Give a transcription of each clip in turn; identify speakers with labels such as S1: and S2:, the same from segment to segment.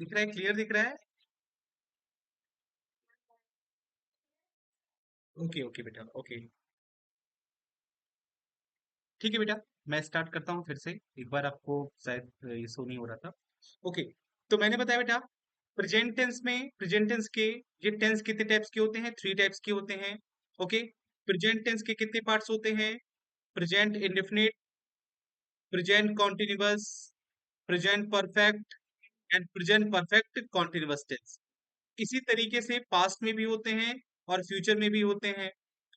S1: दिख रहा है? क्लियर दिख रहा है? ओके ओके बेटा, ओके। ठीक है बेटा, मैं स्टार्ट करता हूँ फिर से। एक बार आपको शायद ये शो नहीं हो रहा था। ओके, तो मैंने बताया बेटा, प्रेजेंट टेंस में, प्रेजेंट टेंस के ये टेंस कितने टाइप्स के होते हैं? थ्री टाइप्स के होते हैं। ओके, प्रेजेंट टेंस के कितने पार्ट्स होते हैं? Present indefinite, present continuous, present perfect and present perfect continuous tense. इसी तरीके से पास्ट में भी होते हैं और फ्यूचर में भी होते हैं।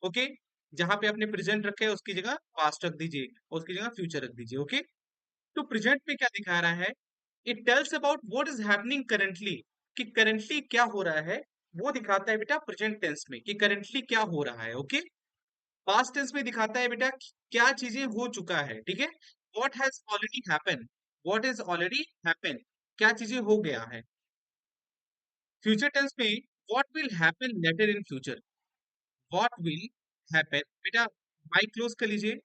S1: ओके, जहां पे आपने प्रेजेंट रखा है उसकी जगह पास्ट रख दीजिए और उसकी जगह फ्यूचर रख दीजिए। ओके, तो प्रेजेंट में क्या दिखा रहा है? It tells about what is happening currently, कि करेंटली क्या हो रहा है, वो दिखाता है बेटा प्रेजेंट टेंस में कि करेंटली क्या हो रहा है। ओके, पास्ट टेंस में दिखाता है बेटा कि क्या चीजें हो चुका है। ठीक है, what has already happen, what is already happen, क्या चीजें हो गया है। फ्यूचर टेंस में what will happen later in future, what will happen. बेटा माइक क्लोज कर लीजिए,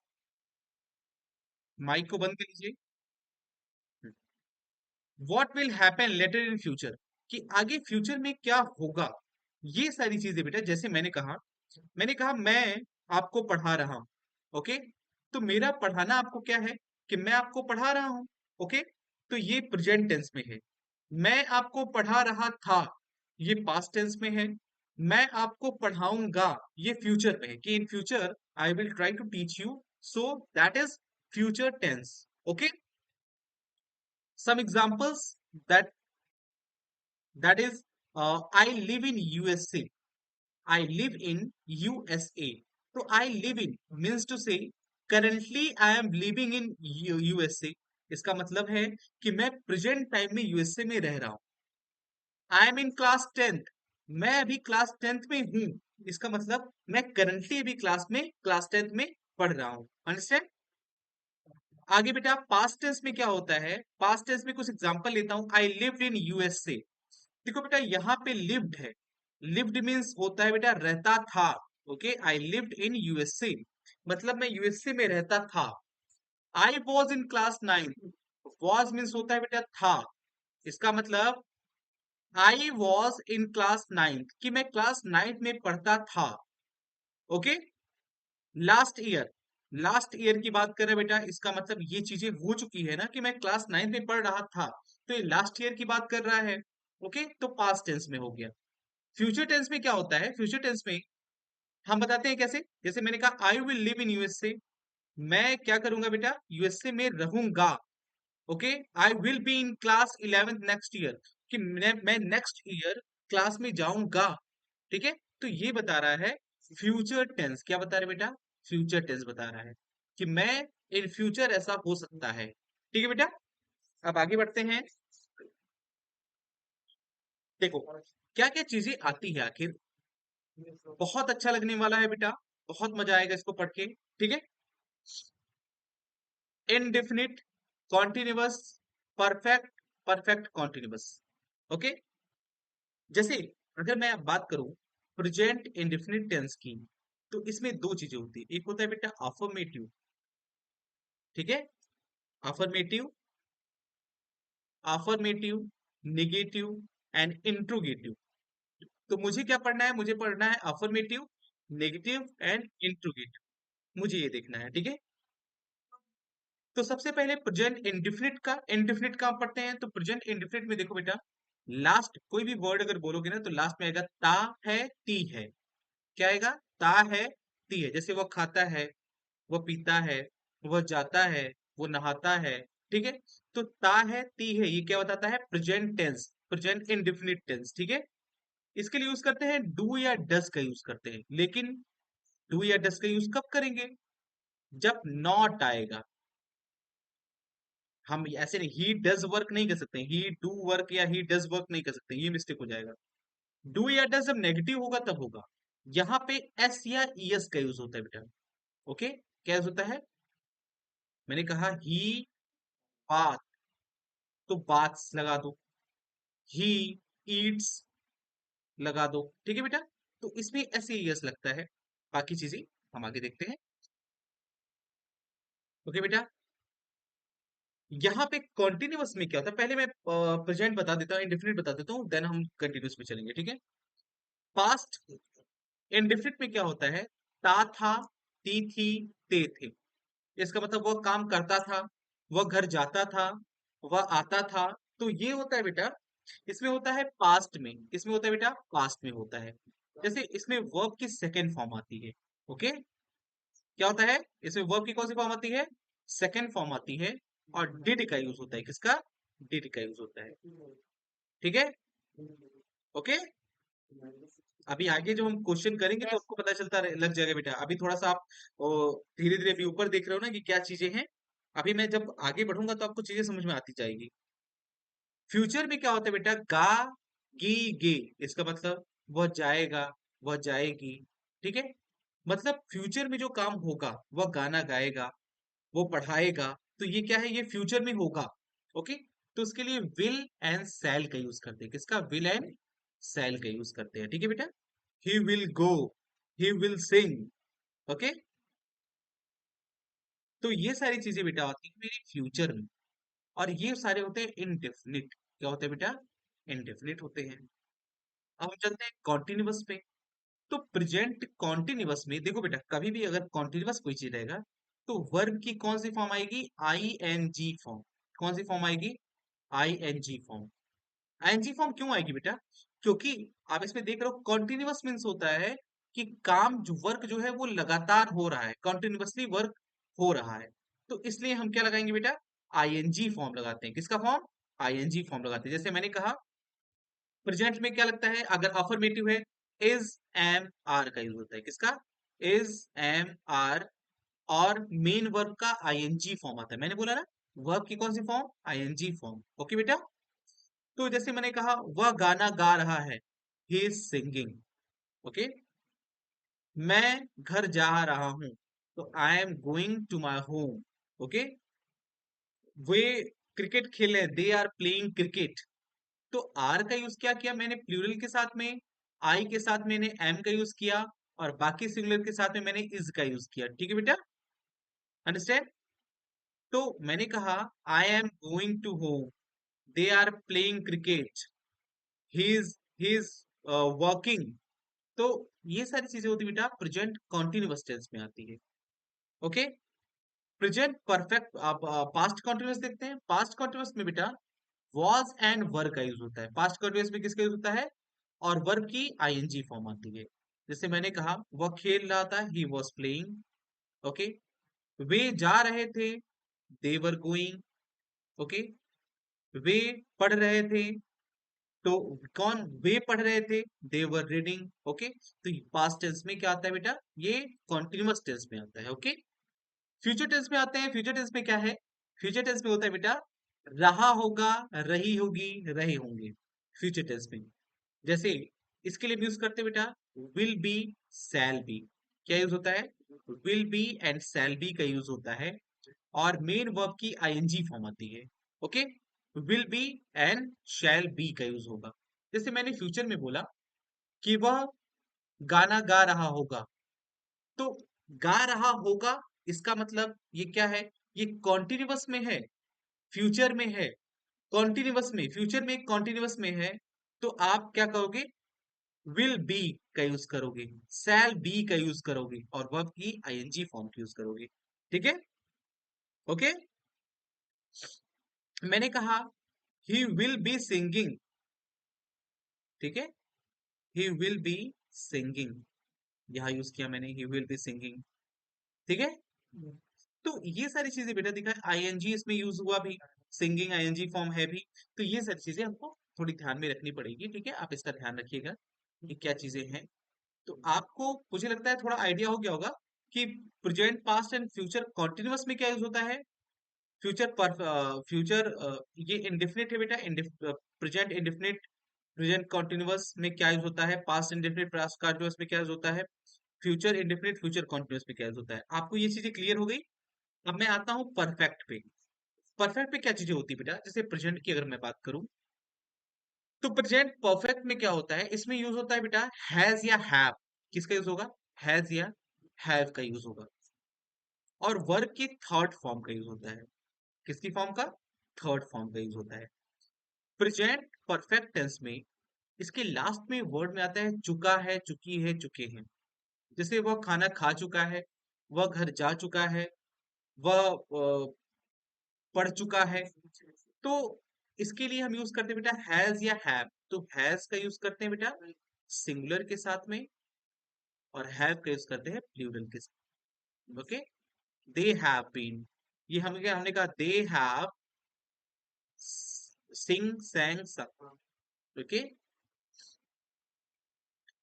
S1: माइक को बंद कर लीजिए। What will happen later in future, कि आगे फ्यूचर में क्या होगा। ये सारी चीजें बेटा, जैसे मैंने कहा मैं आपको पढ़ा रहा हूं। ओके, तो मेरा पढ़ाना आपको क्या है? कि मैं आपको पढ़ा रहा हूं। ओके, तो ये प्रेजेंट टेंस में है। मैं आपको पढ़ा रहा था, ये पास्ट टेंस में है। मैं आपको पढ़ाऊंगा, ये फ्यूचर में है कि in future I will try to teach you, so that is future tense. Okay, some examples that that is I live in USA, I live in USA। तो I live in means to say currently I am living in USA। इसका मतलब है कि मैं present time में USA में रह रहा हूं। I am in class 10th, मैं अभी क्लास 10th में हूं। इसका मतलब मैं करंटली अभी क्लास 10th में पढ़ रहा हूं। अंडरस्टैंड? आगे बेटा पास्ट टेंस में क्या होता है? पास्ट टेंस में कुछ एग्जांपल लेता हूं। I lived in USA. देखो बेटा यहाँ पे लिव्ड है, लिव्ड मीन्स होता है बेटा रहता था। Okay, I lived in USA मतलब मैं यूएसए में रहता था। I was in class 9, was means होता है बेटा था। इसका मतलब आई वॉज इन क्लास 9 कि मैं क्लास 9 में पढ़ता था। Okay, last year, last year की बात कर रहे हैं बेटा, इसका मतलब ये चीजें हो चुकी है ना कि मैं क्लास 9 में पढ़ रहा था, तो ये लास्ट ईयर की बात कर रहा है। ओके, तो पास्ट टेंस में हो गया। फ्यूचर टेंस में क्या होता है? फ्यूचर टेंस में हम बताते हैं कैसे, जैसे मैंने कहा I will live in USA, मैं क्या करूंगा बेटा? यूएसए में रहूंगा। Okay, I will be in class 11th next year, कि मैं नेक्स्ट ईयर क्लास में जाऊंगा। ठीक है, तो ये बता रहा है फ्यूचर टेंस। क्या बता रहा है बेटा? फ्यूचर टेंस बता रहा है कि मैं इन फ्यूचर ऐसा हो सकता है। ठीक है बेटा, अब आगे बढ़ते हैं। देखो क्या क्या चीजें आती है आखिर, बहुत अच्छा लगने वाला है बेटा, बहुत मजा आएगा इसको पढ़ के। ठीक है, indefinite, continuous, perfect, perfect continuous. Okay, जैसे अगर मैं अब बात करूं प्रेजेंट इंडेफिनिट टेंस की, तो इसमें दो चीजें होती है। एक होता है बेटा अफर्मेटिव, ठीक है, affirmative, affirmative, negative and interrogative. तो मुझे क्या पढ़ना है? मुझे पढ़ना है अफर्मेटिव, नेगेटिव एंड इंट्रोगेटिव, मुझे ये देखना है। ठीक है, तो सबसे पहले प्रेजेंट इंडेफिनिट का, इंडेफिनिट का हम पढ़ते हैं। तो प्रेजेंट इंडेफिनिट में देखो बेटा, लास्ट कोई भी वर्ड अगर बोलोगे ना तो लास्ट में आएगा ता है, ती है। क्या आएगा? ता है, ती है। जैसे वो खाता है, वो पीता है, वो जाता है, वो नहाता है। ठीक है, तो ता है, ती है, ये क्या बताता है? Present tense, present indefinite tense. ठीक है, इसके लिए यूज करते हैं डू या डस का यूज करते हैं, लेकिन डू या डस का यूज कब करेंगे? जब नॉट आएगा। हम ऐसे नहीं ही डज वर्क नहीं कर सकते, ही डू वर्क या ही डज वर्क नहीं कर सकते, ये मिस्टेक हो जाएगा। डू या डज जब नेगेटिव होगा तब होगा। यहाँ पे एस या ईएस का यूज होता है बेटा। ओके, क्या यूज होता है? मैंने कहा ही बात, तो बात्स लगा दो। ही ईट्स लगा दो। ठीक है बेटा, तो इसमें एस या ईएस लगता है। बाकी चीजें हम आगे देखते हैं। ओके बेटा, यहाँ पे कॉन्टिन्यूअस में क्या होता है, पहले मैं प्रेजेंट बता देता हूँ, इंडेफिनिट बता देता हूँ, देन हम कंटिन्यूअस में चलेंगे, ठीक है। पास्ट इंडेफिनिट में क्या होता है, ता था, ती थी, ते थे। इसका मतलब वह काम करता था, वह घर जाता था, वह आता था। तो ये होता है बेटा, इसमें होता है पास्ट में, इसमें होता है बेटा पास्ट में होता है। जैसे इसमें वर्ब की सेकेंड फॉर्म आती है। ओके, क्या होता है, इसमें वर्ब की कौन सी फॉर्म आती है, सेकेंड फॉर्म आती है। और डिड का यूज होता है, किसका, डिड का यूज होता है, ठीक है। ओके, अभी आगे जो हम क्वेश्चन करेंगे तो आपको पता चलता लग जाएगा बेटा। अभी थोड़ा सा आप धीरे धीरे अभी ऊपर देख रहे हो ना कि क्या चीजें हैं। अभी मैं जब आगे बढ़ूंगा तो आपको चीजें समझ में आती जाएगी। फ्यूचर में क्या होता है बेटा, गा, गी, गे। इसका मतलब वह जाएगा, वह जाएगी, ठीक है। मतलब फ्यूचर में जो काम होगा, वह गाना गाएगा, वो पढ़ाएगा। तो ये क्या है, ये फ्यूचर में होगा। ओके, तो उसके लिए विल एंड सैल का यूज करते हैं, किसका, विल एंड सैल का यूज करते हैं, ठीक है बेटा। He will go, he will sing. Okay, तो ये सारी चीजें बेटा आती है मेरे फ्यूचर में। और ये सारे होते हैं इनडेफिनिट, क्या होते हैं बेटा, इनडेफिनिट होते हैं। अब हम चलते हैं कॉन्टिन्यूअस पे। तो प्रेजेंट कॉन्टिन्यूअस में देखो बेटा, कभी भी अगर कॉन्टिन्यूअस कोई चीज रहेगा तो वर्ब की कौन सी फॉर्म आएगी, आई एन जी फॉर्म। कौन सी फॉर्म आएगी, I N G form. ING form क्यों आएगी बेटा, क्योंकि आप इसमें देख रहे हो कॉन्टिन्यूअस मीन्स होता है कि काम जो वर्क जो है वो लगातार हो रहा है, कॉन्टिन्यूअसली वर्क हो रहा है। तो इसलिए हम क्या लगाएंगे बेटा, आईएनजी फॉर्म लगाते हैं, किसका फॉर्म, आईएनजी फॉर्म लगाते हैं। जैसे मैंने कहा प्रेजेंट में क्या लगता है, अगर अफर्मेटिव है, इज, एम, आर का यूज होता है, किसका, इज, एम, आर। और मेन वर्ब का आईएनजी फॉर्म आता है, मैंने बोला ना, वर्ब की कौन सी फॉर्म, आईएनजी फॉर्म। ओके बेटा, तो जैसे मैंने कहा वह गाना गा रहा है, ही इज सिंगिंग। ओके, मैं घर जा रहा हूं, तो I am going to my home. Okay, वे क्रिकेट खेल रहे, दे आर प्लेइंग क्रिकेट। तो आर का यूज क्या किया मैंने, प्लूरल के साथ में, आई के साथ मैंने एम का यूज किया, और बाकी सिंगुलर के साथ में मैंने इज का यूज किया, ठीक है बेटा, अंडरस्टैंड। तो मैंने कहा I am going to home, they are playing cricket, he is working. तो ये सारी चीजें होती है बेटा प्रेजेंट कॉन्टिन्यूअस टेंस में आती है। ओके, प्रेजेंट परफेक्ट, आप पास्ट कॉन्टिन्यूअस देखते हैं। पास्ट कॉन्टिन्यूअस में बेटा वॉज एंड वर का यूज होता है। पास्ट कॉन्टिन्यूअस में किसका यूज होता है, और वर्ब की आईएनजी फॉर्म आती है। जैसे मैंने कहा वह खेल रहा था, ही वॉज प्लेइंग। ओके, वे जा रहे थे, दे वर गोइंग। ओके, वे पढ़ रहे थे, तो कौन, वे पढ़ रहे थे, दे वर रीडिंग। ओके, तो पास्ट टेंस में क्या आता है बेटा, ये कॉन्टिन्यूअस टेंस में आता है। ओके, फ्यूचर टेंस में आते हैं। फ्यूचर टेंस में क्या है, फ्यूचर टेंस में होता है बेटा रहा होगा, रही होगी, रहे होंगे, फ्यूचर टेंस में। जैसे इसके लिए यूज करते हैं बेटा विल बी, शैल बी। क्या यूज होता है, will be and shall be का यूज होता है, और मेन वर्ब की आईएनजी फॉर्म आती है। Okay, will be and shall be का यूज होगा। जैसे मैंने फ्यूचर में बोला कि वह गाना गा रहा होगा, तो गा रहा होगा, इसका मतलब ये क्या है, ये कॉन्टिन्यूअस में है, फ्यूचर में है, कॉन्टिन्यूअस में, फ्यूचर में कॉन्टिन्यूअस में है। तो आप क्या करोगे, विल बी का यूज करोगे, शैल बी का यूज करोगे, और वर्ब की आईएनजी फॉर्म का यूज करोगे, ठीक है। ओके, मैंने कहा ही विल बी सिंगिंग, ठीक है, ही विल बी सिंगिंग, यहां यूज किया मैंने, ही विल बी सिंगिंग, ठीक है। तो ये सारी चीजें बेटा दिखा है, आईएनजी इसमें यूज हुआ भी, सिंगिंग आईएनजी फॉर्म है भी। तो ये सारी चीजें हमको थोड़ी ध्यान में रखनी पड़ेगी, ठीक है, आप इसका ध्यान रखिएगा कि क्या चीजें हैं। तो आपको मुझे लगता है थोड़ा आइडिया हो गया होगा कि present, past and future continuous में क्या यूज होता है। फ्यूचर पर, फ्यूचर ये इंडेफिनिट है बेटा, प्रेजेंट इंडेफिनिट, प्रेजेंट कॉन्टिन्यूअस में क्या यूज होता है, पास्ट इंडेफिनिट, पास्ट कॉन्टिन्यूअस में क्या यूज होता है, फ्यूचर इंडेफिनिट, फ्यूचर कॉन्टिन्यूअस में क्या यूज होता है। आपको ये चीजें क्लियर हो गई। अब मैं आता हूं परफेक्ट पे। परफेक्ट पे क्या चीजें होती है बेटा, जैसे प्रेजेंट की अगर मैं बात करूं, तो प्रेजेंट परफेक्ट में क्या होता है, इसमें यूज होता है बेटा हैज या हैव। किसका यूज होगा, हैज या हैव का यूज होगा, और वर्ब की थर्ड फॉर्म का यूज होता है, किसकी फॉर्म का? थर्ड फॉर्म का यूज होता है। प्रेजेंट परफेक्ट टेंस में इसके लास्ट में वर्ड में आता है चुका है, चुकी है, चुके हैं। जैसे वह खाना खा चुका है, वह घर जा चुका है, वह पढ़ चुका है। तो इसके लिए हम यूज करते हैं बेटा हैज या हैव। तो हैज का यूज करते हैं बेटा सिंगुलर के साथ में, और हैव का यूज करते हैं प्लूरल के साथ। ओके, दे हैव बीन, ये हमने कहा they have Singh सैंग some. Okay,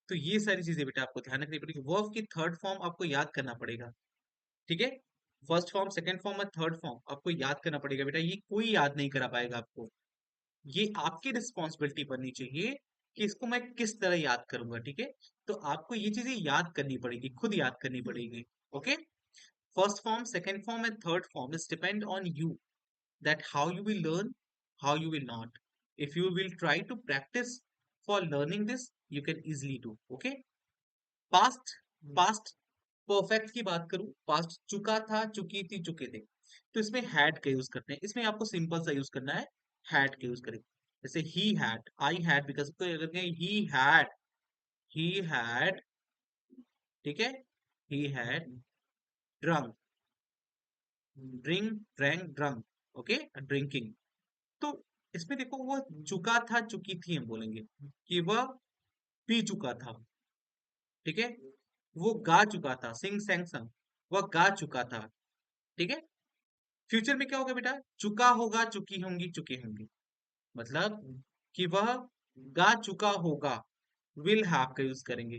S1: तो ये सारी चीजें बेटा आपको ध्यान रखनी पड़ेगी। वर्ब की थर्ड फॉर्म आपको याद करना पड़ेगा, ठीक है? फर्स्ट फॉर्म, सेकंड फॉर्म और थर्ड फॉर्म आपको याद करना पड़ेगा बेटा, ये कोई याद नहीं करा पाएगा आपको। ये आपकी रिस्पॉन्सिबिलिटी बननी चाहिए कि इसको मैं किस तरह याद करूंगा, ठीक है? तो आपको ये चीजें याद करनी पड़ेगी, खुद याद करनी पड़ेगी। Okay, first form, second form and third form is depend on you, that how you will learn, how you will not. If you will try to practice for learning this, you can easily do. Okay? Past, past perfect की बात करूं, past चुका था, चुकी थी, चुके थे, तो इसमें हैड का यूज करते हैं। इसमें आपको सिंपल सा यूज करना है, हैड का यूज करें। जैसे he had, I had, because he had, ठीक है, he had drunk, drink, drank, drunk. Okay, drinking. तो इसमें देखो वो चुका था, चुकी थी, हम बोलेंगे कि वह पी चुका था, ठीक है? वो गा चुका था, सिंग सैंग संग, वह गा चुका था, ठीक है? फ्यूचर में क्या होगा बेटा? चुका होगा, चुकी होंगी, चुके होंगे। मतलब कि वह गा चुका होगा, विल हैव का यूज करेंगे।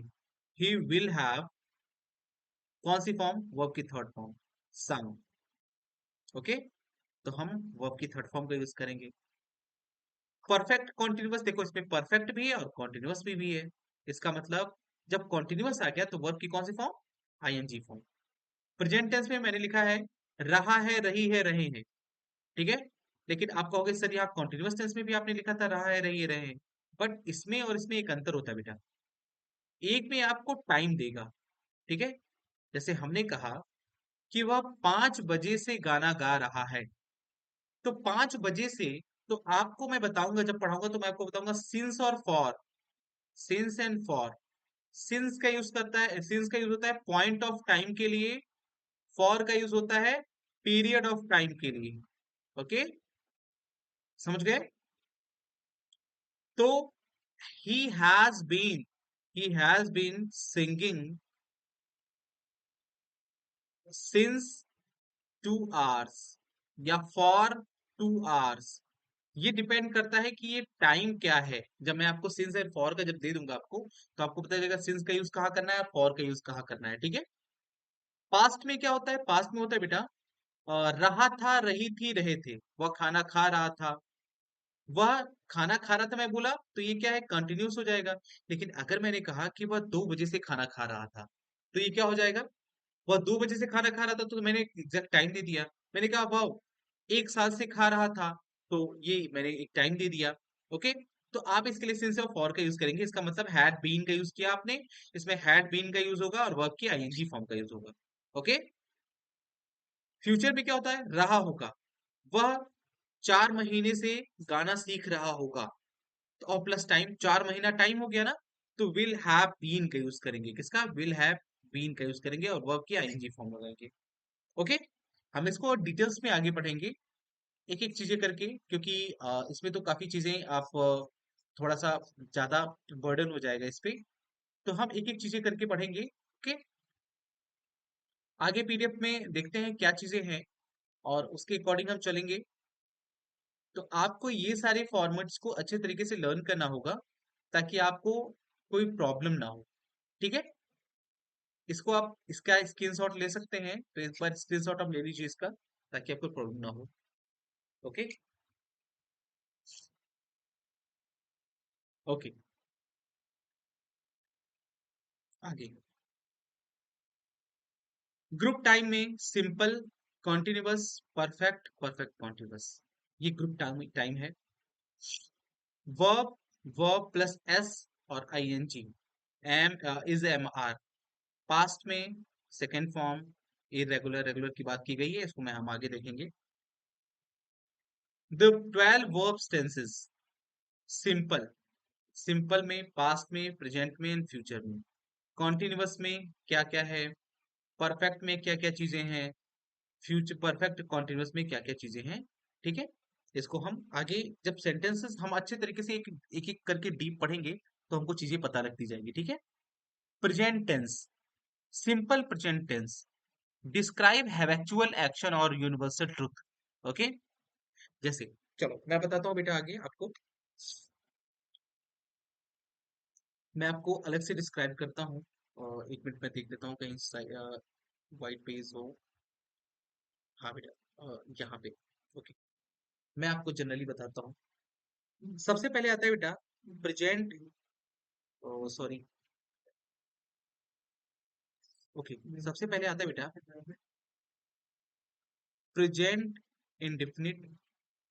S1: ही विल हैव कौन सी फॉर्म? वर्ब की थर्ड फॉर्म, संग। ओके, तो हम वर्ब की थर्ड फॉर्म का यूज करेंगे। परफेक्ट कॉन्टिन्यूअस, देखो इसमें परफेक्ट भी है और कॉन्टिन्यूअस भी है। इसका मतलब जब कॉन्टिन्यूअस आ गया तो वर्ब की कौन सी form? ING form. Present tense में मैंने लिखा है रहा है, रही है, रहे हैं, ठीक है? लेकिन आप कहोगे सर यहाँ कॉन्टिन्यूअस टेंस में भी आपने लिखा था रहा है, रही है, रहे हैं। बट इसमें और इसमें एक अंतर होता है बेटा। एक में आपको टाइम देगा, ठीक है? जैसे हमने कहा कि वह 5 बजे से गाना गा रहा है, तो 5 बजे से, तो आपको मैं बताऊंगा, जब पढ़ाऊंगा तो मैं आपको बताऊंगा सिंस और for, since and for. Since का यूज करता है, सिंस का यूज होता है पॉइंट ऑफ टाइम के लिए, फॉर का यूज होता है पीरियड ऑफ टाइम के लिए। ओके, समझ गए? तो he has been, he has been singing since 2 hours या for 2 hours। ये डिपेंड करता है कि ये टाइम क्या है। जब मैं आपको सिंस एंड फॉर का जब दे दूंगा आपको, तो आपको पता चलेगा सिंस का यूज कहाँ करना है, फॉर का यूज कहाँ करना है, ठीक है? पास्ट में क्या होता है? पास्ट में होता है बेटा रहा था, रही थी, रहे थे, वह खाना खा रहा था, वह खाना खा रहा था, मैं बोला तो ये क्या है? कंटिन्यूस हो जाएगा। लेकिन अगर मैंने कहा कि वह 2 बजे से खाना खा रहा था, तो ये क्या हो जाएगा? वह 2 बजे से खाना खा रहा था, तो मैंने एग्जैक्ट टाइम दे दिया। मैंने कहा वह 1 साल से खा रहा था, तो ये मैंने एक टाइम दे दिया। ओके, तो आप इसके लिए सिंस और फॉर का यूज करेंगे। इसका मतलब हैड बीन का यूज किया आपने, इसमें हैड बीन का यूज होगा और वर्ब की आईएनजी फॉर्म का यूज होगा। ओके, फ्यूचर में क्या होता है? रहा होगा, वह 4 महीने से गाना सीख रहा होगा, तो और प्लस टाइम, 4 महीना टाइम हो गया ना, तो विल हैव बीन का यूज करेंगे। किसका? विल हैव बीन का यूज करेंगे और वर्ब की आईएनजी फॉर्म लगाएंगे। ओके, हम इसको डिटेल्स में आगे पढ़ेंगे, एक एक चीजें करके, क्योंकि इसमें तो काफी चीजें आप थोड़ा सा ज्यादा बर्डन हो जाएगा इस पे। तो हम एक एक चीजें करके पढ़ेंगे। ओके, आगे पीडीएफ में देखते हैं क्या चीजें हैं और उसके अकॉर्डिंग हम चलेंगे। तो आपको ये सारे फॉर्मेट्स को अच्छे तरीके से लर्न करना होगा, ताकि आपको कोई प्रॉब्लम ना हो, ठीक है? इसको आप इसका स्क्रीनशॉट ले सकते हैं, तो एक बार स्क्रीनशॉट आप ले लीजिए इसका, ताकि आपको प्रॉब्लम ना हो। ओके, ओके, आगे ग्रुप टाइम में simple, continuous, perfect, perfect continuous, ये ग्रुप टाइम टाइम है। वर्ब, वर्ब प्लस एस और ING, am is am are. Past में सेकेंड फॉर्म, इरेगुलर, रेगुलर की बात की गई है, इसको मैं हम आगे देखेंगे। The 12 verbs tenses. Simple, simple में, पास्ट में, प्रेजेंट में एंड फ्यूचर में। कॉन्टिन्यूअस में क्या क्या है, परफेक्ट में क्या क्या चीजें हैं, फ्यूचर परफेक्ट कॉन्टिन्यूअस में क्या क्या चीजें हैं। ठीक है, इसको हम आगे जब सेंटेंसेस हम अच्छे तरीके से एक एक करके डीप पढ़ेंगे तो हमको चीजें पता लगती जाएंगी। ठीक है। Present tense, simple present tense describe habitual action और यूनिवर्सल ट्रुथ। ओके, जैसे चलो मैं बताता हूँ बेटा आगे आपको, मैं आपको अलग से डिस्क्राइब करता हूँ। और एक मिनट में देख लेता हूँ कहीं वाइट पेज हो। हाँ बेटा, यहाँ पे। ओके, मैं आपको जनरली बताता हूँ। सबसे पहले आता है बेटा प्रेजेंट, सॉरी, ओके, सबसे पहले आता है बेटा present indefinite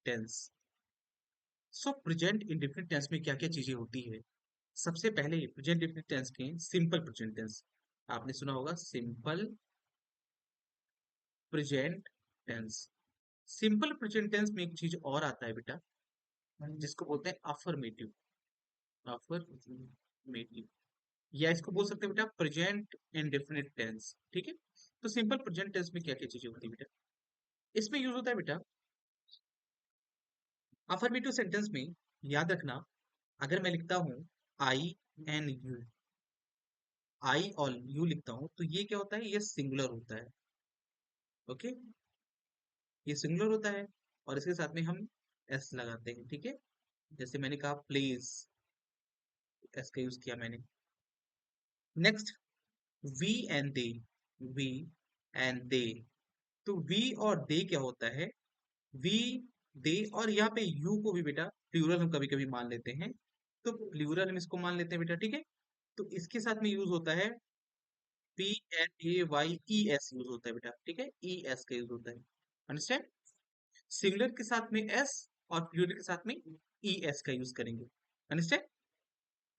S1: tense. So present indefinite tense में क्या क्या चीजें होती है। सबसे पहले प्रेजेंट इंडेफिनिट टेंस के सिंपल प्रेजेंट टेंस, आपने सुना होगा simple present tense. Simple present tense में एक चीज और आता है बेटा जिसको बोलते हैं अफर्मेटिव, अफर्मेटिव, या इसको बोल सकते हैं बेटा प्रेजेंट इंडेफिनिट टेंस। ठीक है, तो सिंपल प्रेजेंट टेंस में क्या क्या चीजें होती है बेटा, इसमें यूज होता है बेटा अफर्मेटिव सेंटेंस में। याद रखना, अगर मैं लिखता हूं आई एन यू, आई और यू लिखता हूं तो ये क्या होता है, ये सिंगुलर होता है। ओके, ये सिंगुलर होता है और इसके साथ में हम एस लगाते हैं। ठीक है, जैसे मैंने कहा प्लीज, एस का यूज किया मैंने। Next, we and they, we and they, तो वी और दे क्या होता है, वी, दे, और यहाँ पे यू को भी बेटा प्लूरल हम कभी कभी मान लेते हैं, तो प्लूरल हम इसको मान लेते हैं बेटा। ठीक है, तो इसके साथ में यूज होता है P N A Y E S use होता है बेटा। ठीक है, ई एस का यूज होता है, अंडरस्टैंड। सिंगुलर के साथ में एस और प्लूरल के साथ में ई एस का यूज करेंगे, अंडरस्टैंड।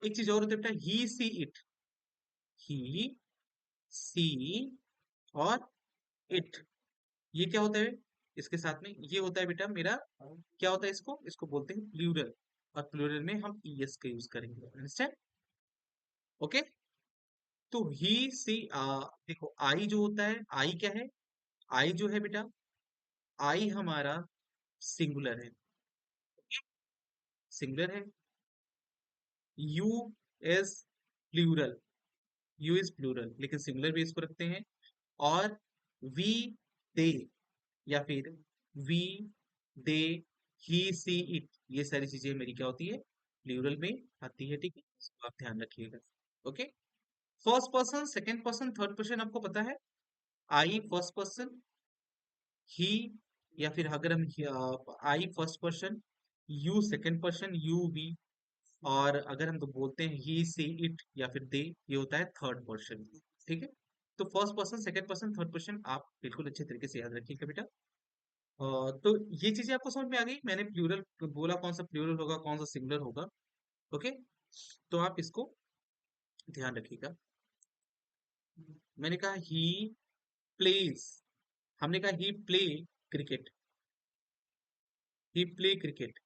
S1: एक चीज और होता है बेटा, ही सी इट, ही सी और इट, ये क्या होता है, इसके साथ में ये होता है बेटा मेरा, क्या होता है, इसको इसको बोलते हैं प्लूरल, और प्लूरल में हम ईएस का यूज करेंगे, अंडरस्टैंड। ओके, तो ही सी, देखो आई जो होता है, आई क्या है, आई जो है बेटा, आई हमारा सिंगुलर है, सिंगुलर है। You is plural, you is plural, लेकिन सिंगुलर भी इसको रखते हैं। और वी, दे, या फिर we, they, he see it, ये सारी चीजें मेरी क्या होती है, प्लूरल में आती है। ठीक है, इसको आप ध्यान रखिएगा। Okay, first person, second person, third person आपको पता है, आई फर्स्ट पर्सन, ही, या फिर अगर हम I first person, you second person, you we, और अगर हम तो बोलते हैं ही सी इट या फिर दे, ये होता है थर्ड पर्सन। ठीक है, तो first person, second person, third person आप बिल्कुल अच्छे तरीके से याद रखिएगा बेटा। तो ये चीजें आपको समझ में आ गई, मैंने प्लूरल बोला, कौन सा प्लूरल होगा कौन सा सिंगुलर होगा। ओके, तो आप इसको ध्यान रखिएगा। मैंने कहा ही प्लेज, हमने कहा he play cricket, he play cricket,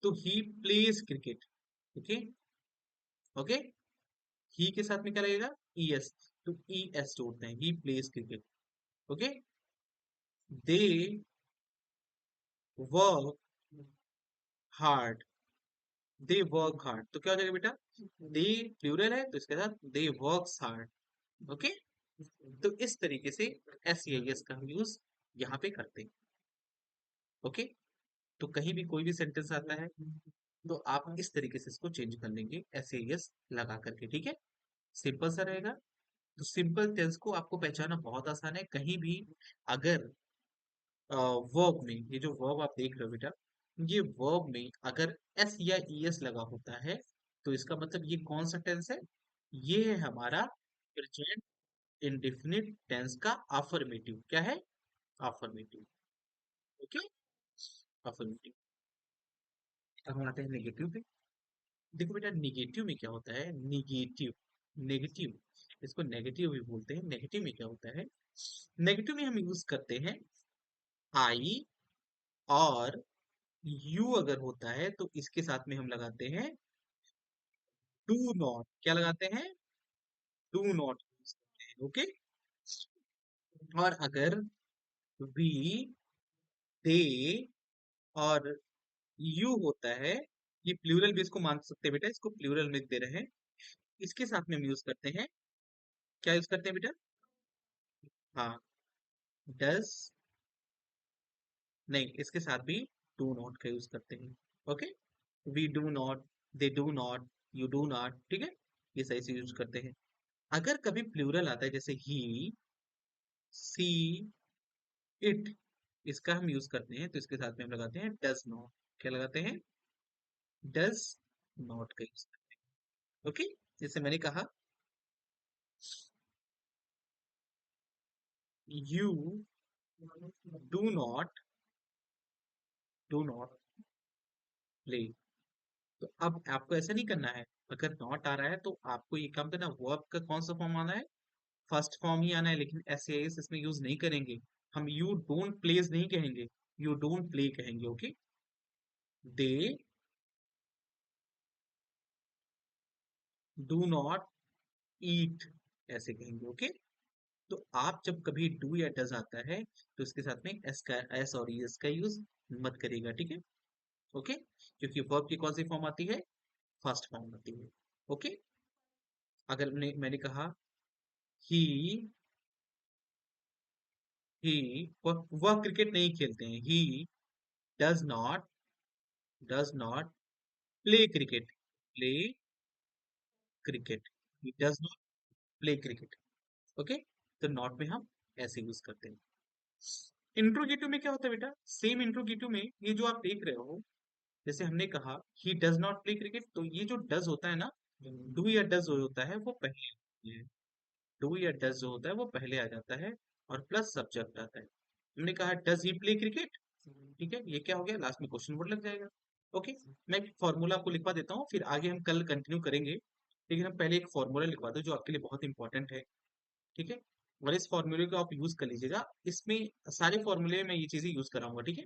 S1: तो he plays cricket. Okay, okay, he के साथ में क्या लगेगा, ई एस, तो ई एस जोड़ते हैं, ही plays cricket. Okay, they work hard, they work hard, तो क्या हो जाएगा बेटा, दे प्लूरल है तो इसके साथ दे वर्क्स हार्ड। ओके, तो इस तरीके से एस एस का हम यूज यहाँ पे करते हैं। ओके, तो कहीं भी कोई भी सेंटेंस आता है तो आप इस तरीके से इसको चेंज कर लेंगे एस एस लगा करके। ठीक है, सिंपल सा रहेगा। तो सिंपल टेंस को आपको पहचानना बहुत आसान है। कहीं भी अगर वर्ब में, ये जो वर्ब आप देख रहे हो बेटा, ये वर्ब में अगर एस या ई एस लगा होता है तो इसका मतलब ये कौन सा टेंस है, ये है हमारा प्रेजेंट इंडेफिनिट टेंस का अफर्मेटिव। क्या है, अफर्मेटिव। Okay, affirmative. अब हम आते हैं नेगेटिव पे। देखो बेटा निगेटिव में क्या होता है, निगेटिव, नेगेटिव, इसको नेगेटिव भी बोलते हैं। नेगेटिव में क्या होता है, नेगेटिव में हम यूज करते हैं आई और यू अगर होता है तो इसके साथ में हम लगाते हैं डू नॉट। क्या लगाते हैं? डू नॉट यूज करते हैं। ओके। और अगर वी, दे और यू होता है, ये प्लूरल भी इसको मान सकते हैं बेटा, इसको प्लूरल में दे रहे हैं, इसके साथ में हम यूज करते हैं, क्या यूज करते हैं बेटा? हाँ, डज, नहीं, इसके साथ भी डू नॉट का यूज करते हैं। Okay. We do not, they do not, you do not, ठीक है, ये सही से यूज करते हैं। अगर कभी प्लूरल आता है जैसे ही, सी, इट, इसका हम यूज करते हैं तो इसके साथ में हम लगाते हैं डज नॉट। क्या लगाते हैं? डज नॉट का यूज करते हैं। ओके। जैसे मैंने कहा, यू डू नॉट प्ले। तो अब आपको ऐसा नहीं करना है। अगर नॉट आ रहा है तो आपको ये काम करना, वर्ब का कौन सा फॉर्म आना है? फर्स्ट फॉर्म ही आना है, लेकिन एस एस इसमें यूज नहीं करेंगे। हम यू डोंट प्लेज नहीं कहेंगे, यू डोंट प्ले कहेंगे। Okay. They do not eat, ऐसे कहेंगे। ओके। तो आप जब कभी डू या डज आता है तो इसके साथ में एस का, एस और एस का यूज मत करिएगा, ठीक है? ओके। क्योंकि वर्ब की कौन सी फॉर्म आती है? फर्स्ट फॉर्म आती है। ओके। अगर मैंने कहा ही, ही, वह क्रिकेट नहीं खेलते हैं। He does not, play cricket, play cricket, he does not play cricket. Okay. तो नॉट में हम ऐसे यूज करते हैं। इंट्रोगेटिव में क्या होता है बेटा? सेम इंट्रोगेटिव में ये जो आप देख रहे हो, जैसे हमने कहा he does not play cricket, तो ये जो डज होता है ना, डू या डज जो होता है वो पहले आती है। डू या डज जो होता है वो पहले आ जाता है, और प्लस सब्जेक्ट आता है। हमने कहा डज ही प्ले क्रिकेट, ठीक है, ये क्या हो गया, लास्ट में क्वेश्चन वर्ड लग जाएगा। ओके। मैं एक फॉर्मूला आपको लिखवा देता हूँ, फिर आगे हम कल कंटिन्यू करेंगे, लेकिन हम पहले एक फॉर्मूला लिखवा दो जो आपके लिए बहुत इंपॉर्टेंट है। ठीक है। और इस फॉर्मूले को आप यूज कर लीजिएगा, इसमें सारे फॉर्मूले में ये चीजें यूज कराऊंगा, ठीक है?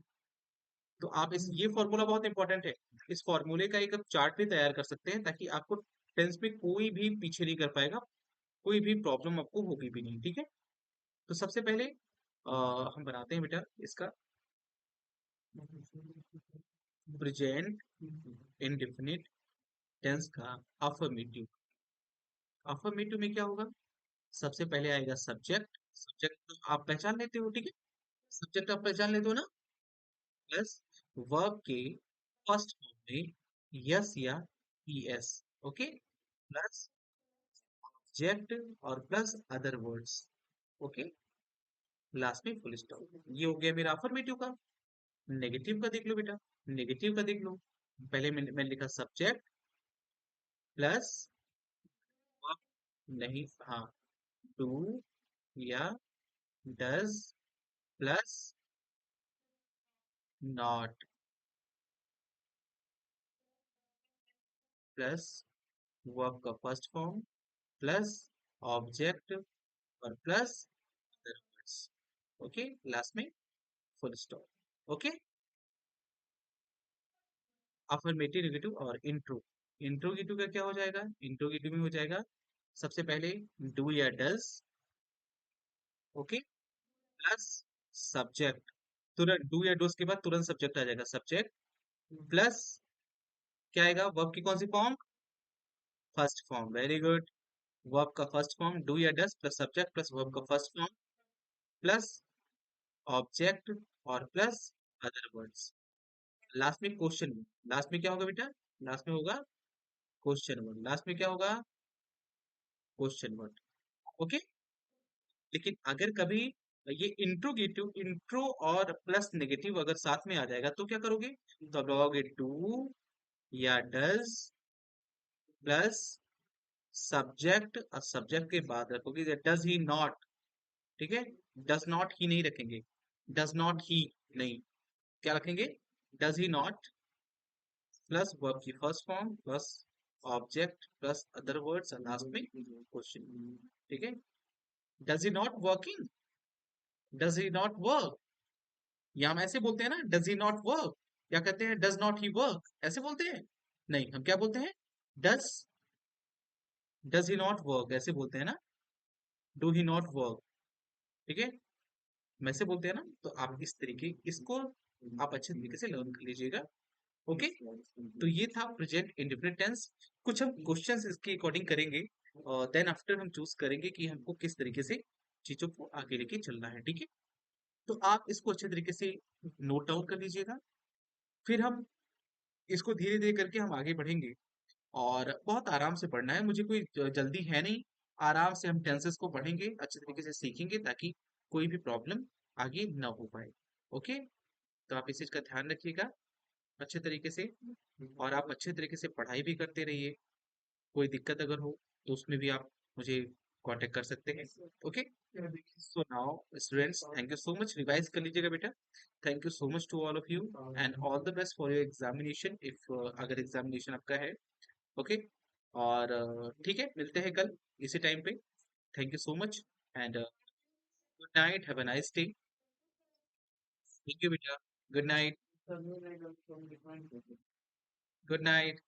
S1: तो आप इस, ये फॉर्मूला बहुत इंपॉर्टेंट है, इस फॉर्मूले का एक चार्ट भी तैयार कर सकते हैं ताकि आपको टेंस में कोई भी पीछे नहीं कर पाएगा, कोई भी प्रॉब्लम आपको होगी भी नहीं, ठीक है? तो सबसे पहले हम बनाते हैं बेटा इसका प्रेजेंट इंडेफिनिट टेंस का अफर्मेटिव। अफर्मेटिव में क्या होगा? सबसे पहले आएगा सब्जेक्ट, सब्जेक्ट तो आप पहचान लेते हो, ठीक है? सब्जेक्ट आप पहचान लेते हो ना? प्लस वर्ब के फर्स्ट फॉर्म में यस या ईएस। ओके। प्लस ऑब्जेक्ट और plus other words. Okay. Last में फुल स्टॉप। ये हो गया मेरा अफर्मेटिव का। नेगेटिव का देख लो बेटा, नेगेटिव का देख लो। पहले मैंने लिखा सब्जेक्ट प्लस वर्ब, नहीं, हाँ, डू या does plus not plus verb का फर्स्ट फॉर्म प्लस ऑब्जेक्ट और plus other words. Okay. Last में full stop. Okay. Affirmative, negative और इंट्रो। इंट्रोगेटिव का क्या हो जाएगा? इंट्रोगेटिव में हो जाएगा सबसे पहले डू या डज, ओके, प्लस सब्जेक्ट, तुरंत डू या डूज के बाद तुरंत सब्जेक्ट आ जाएगा, सब्जेक्ट प्लस क्या आएगा, वर्ब की कौन सी form? First form, very good. Verb का फर्स्ट फॉर्म डू या does plus subject plus verb का फर्स्ट फॉर्म प्लस ऑब्जेक्ट और प्लस अदर वर्ड्स। लास्ट में क्वेश्चन, लास्ट में क्या होगा बेटा? लास्ट में होगा क्वेश्चन वर्ड, लास्ट में क्या होगा? Question word. ओके। लेकिन अगर कभी ये इंट्रोगेटिव, इंट्रो और प्लस नेगेटिव अगर साथ में आ जाएगा तो क्या करोगे? तो आप लगाओगे डू या डज प्लस सब्जेक्ट, और सब्जेक्ट के बाद रखोगे डज ही नॉट, ठीक है? डज नॉट ही नहीं रखेंगे, डज नॉट ही नहीं, क्या रखेंगे? Does he not plus verb की first form plus object plus other words और लास्ट में क्वेश्चन, ठीक है? Does he not working, does he not work, या हम ऐसे बोलते हैं ना, डज ही नॉट वर्क, क्या कहते हैं? डज नॉट ही वर्क, ऐसे बोलते हैं? नहीं, हम क्या बोलते हैं? Does does he not work, ऐसे बोलते हैं ना? Do he not work. ठीक है, वैसे बोलते हैं ना? तो आप इस तरीके इसको आप अच्छे तरीके से लर्न कर लीजिएगा। ओके, तो ये था प्रेजेंट इंडेफिनिट टेंस। कुछ हम क्वेश्चंस इसके अकॉर्डिंग करेंगे और देन आफ्टर हम चूज करेंगे कि हमको किस तरीके से चीजों को आगे लेके चलना है। ठीक है, तो आप इसको अच्छे तरीके से नोट डाउन कर लीजिएगा। फिर हम इसको धीरे धीरे करके हम आगे बढ़ेंगे और बहुत आराम से पढ़ना है, मुझे कोई जल्दी है नहीं। आराम से हम टेंसेस को पढ़ेंगे, अच्छे तरीके से सीखेंगे ताकि कोई भी प्रॉब्लम आगे ना हो पाए। ओके, तो आप इस चीज का ध्यान रखिएगा अच्छे तरीके से, और आप अच्छे तरीके से पढ़ाई भी करते रहिए। कोई दिक्कत अगर हो तो उसमें भी आप मुझे कांटेक्ट कर सकते हैं। Okay, so now students, thank you so much, revise कर लीजिएगा बेटा। Thank you so much to all of you and all the best for your examination, if अगर एग्जामिनेशन आपका है। ओके, और ठीक है, मिलते हैं कल इसी टाइम पे। Thank you so much and good night, have a nice day. Thank you बेटा, गुड नाइट। Good night.